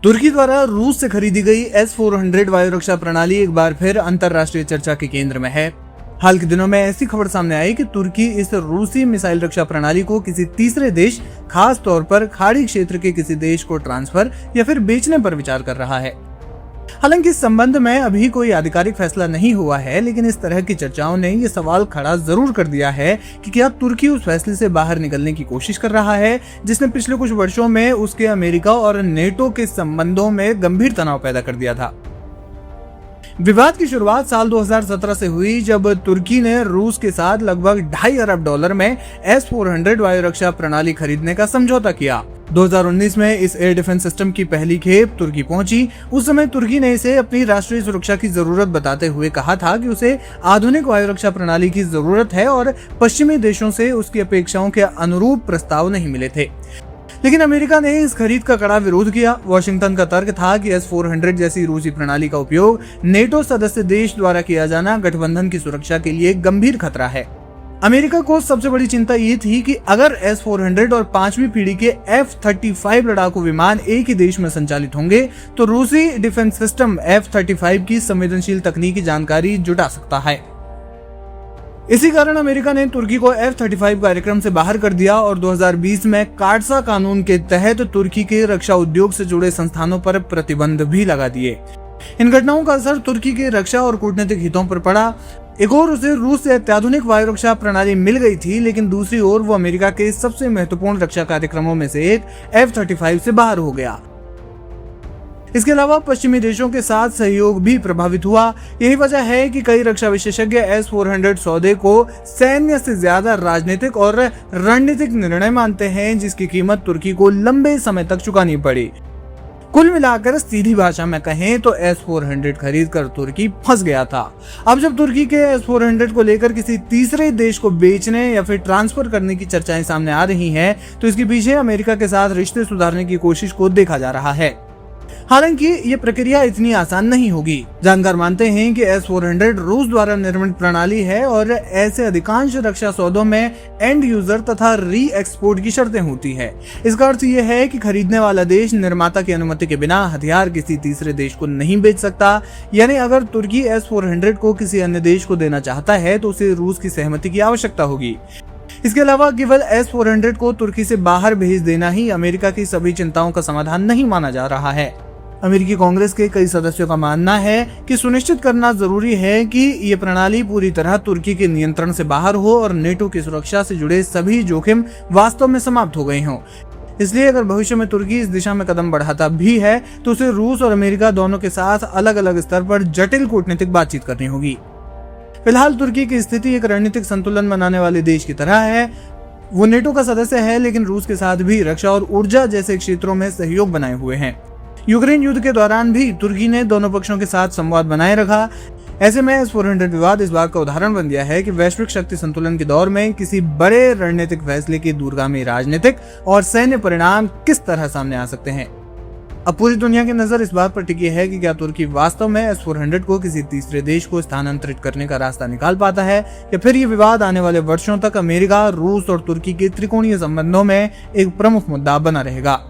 तुर्की द्वारा रूस से खरीदी गई S-400 वायु रक्षा प्रणाली एक बार फिर अंतरराष्ट्रीय चर्चा के केंद्र में है। हाल के दिनों में ऐसी खबर सामने आई कि तुर्की इस रूसी मिसाइल रक्षा प्रणाली को किसी तीसरे देश, खास तौर पर खाड़ी क्षेत्र के किसी देश को ट्रांसफर या फिर बेचने पर विचार कर रहा है। हालांकि इस संबंध में अभी कोई आधिकारिक फैसला नहीं हुआ है, लेकिन इस तरह की चर्चाओं ने ये सवाल खड़ा जरूर कर दिया है कि क्या तुर्की उस फैसले से बाहर निकलने की कोशिश कर रहा है जिसने पिछले कुछ वर्षों में उसके अमेरिका और नेटो के संबंधों में गंभीर तनाव पैदा कर दिया था। विवाद की शुरुआत साल 2017 से हुई, जब तुर्की ने रूस के साथ लगभग $2.5 अरब में S-400 वायु रक्षा प्रणाली खरीदने का समझौता किया। 2019 में इस एयर डिफेंस सिस्टम की पहली खेप तुर्की पहुंची। उस समय तुर्की ने इसे अपनी राष्ट्रीय सुरक्षा की जरूरत बताते हुए कहा था कि उसे आधुनिक वायु रक्षा प्रणाली की जरूरत है और पश्चिमी देशों से उसकी अपेक्षाओं के अनुरूप प्रस्ताव नहीं मिले थे। लेकिन अमेरिका ने इस खरीद का कड़ा विरोध किया। वॉशिंगटन का तर्क था कि S-400 जैसी रूसी प्रणाली का उपयोग नेटो सदस्य देश द्वारा किया जाना गठबंधन की सुरक्षा के लिए गंभीर खतरा है। अमेरिका को सबसे बड़ी चिंता ये थी कि अगर S-400 और 5वीं पीढ़ी के F-35 लड़ाकू विमान एक ही देश में संचालित होंगे तो रूसी डिफेंस सिस्टम F-35 की संवेदनशील तकनीकी जानकारी जुटा सकता है। इसी कारण अमेरिका ने तुर्की को F-35 कार्यक्रम से बाहर कर दिया और 2020 में कार्सा कानून के तहत तुर्की के रक्षा उद्योग से जुड़े संस्थानों पर प्रतिबंध भी लगा दिए। इन घटनाओं का असर तुर्की के रक्षा और कूटनीतिक हितों पर पड़ा। एक ओर उसे रूस से अत्याधुनिक वायु रक्षा प्रणाली मिल गई थी, लेकिन दूसरी ओर वो अमेरिका के सबसे महत्वपूर्ण रक्षा कार्यक्रमों में से एक F-35 से बाहर हो गया। इसके अलावा पश्चिमी देशों के साथ सहयोग भी प्रभावित हुआ। यही वजह है कि कई रक्षा विशेषज्ञ S-400 सौदे को सैन्य से ज्यादा राजनीतिक और रणनीतिक निर्णय मानते हैं, जिसकी कीमत तुर्की को लंबे समय तक चुकानी पड़ी। कुल मिलाकर सीधी भाषा में कहें तो S-400 खरीद कर तुर्की फंस गया था। अब जब तुर्की के S-400 को लेकर किसी तीसरे देश को बेचने या फिर ट्रांसफर करने की चर्चाएं सामने आ रही हैं, तो इसके पीछे अमेरिका के साथ रिश्ते सुधारने की कोशिश को देखा जा रहा है। हालांकि ये प्रक्रिया इतनी आसान नहीं होगी। जानकार मानते हैं कि S-400 रूस द्वारा निर्मित प्रणाली है और ऐसे अधिकांश रक्षा सौदों में एंड यूजर तथा री एक्सपोर्ट की शर्तें होती है। इसका अर्थ यह है कि खरीदने वाला देश निर्माता की अनुमति के बिना हथियार किसी तीसरे देश को नहीं बेच सकता। यानी अगर तुर्की S-400 को किसी अन्य देश को देना चाहता है तो उसे रूस की सहमति की आवश्यकता होगी। इसके अलावा केवल S-400 को तुर्की से बाहर भेज देना ही अमेरिका की सभी चिंताओं का समाधान नहीं माना जा रहा है। अमेरिकी कांग्रेस के कई सदस्यों का मानना है कि सुनिश्चित करना जरूरी है कि ये प्रणाली पूरी तरह तुर्की के नियंत्रण से बाहर हो और नेटो की सुरक्षा से जुड़े सभी जोखिम वास्तव में समाप्त हो गए हों। इसलिए अगर भविष्य में तुर्की इस दिशा में कदम बढ़ाता भी है तो उसे रूस और अमेरिका दोनों के साथ अलग अलग स्तर पर जटिल कूटनीतिक बातचीत करनी होगी। फिलहाल तुर्की की स्थिति एक रणनीतिक संतुलन बनाने वाले देश की तरह है। वो नेटो का सदस्य है, लेकिन रूस के साथ भी रक्षा और ऊर्जा जैसे क्षेत्रों में सहयोग बनाए हुए हैं। यूक्रेन युद्ध के दौरान भी तुर्की ने दोनों पक्षों के साथ संवाद बनाए रखा। ऐसे में S-400 विवाद इस बात का उदाहरण बन गया है कि वैश्विक शक्ति संतुलन के दौर में किसी बड़े रणनीतिक फैसले के दूरगामी राजनीतिक और सैन्य परिणाम किस तरह सामने आ सकते हैं। अब पूरी दुनिया की नजर इस बात पर टिकी है कि क्या तुर्की वास्तव में S-400 को किसी तीसरे देश को स्थानांतरित करने का रास्ता निकाल पाता है, या फिर ये विवाद आने वाले वर्षों तक अमेरिका, रूस और तुर्की के त्रिकोणीय संबंधों में एक प्रमुख मुद्दा बना रहेगा।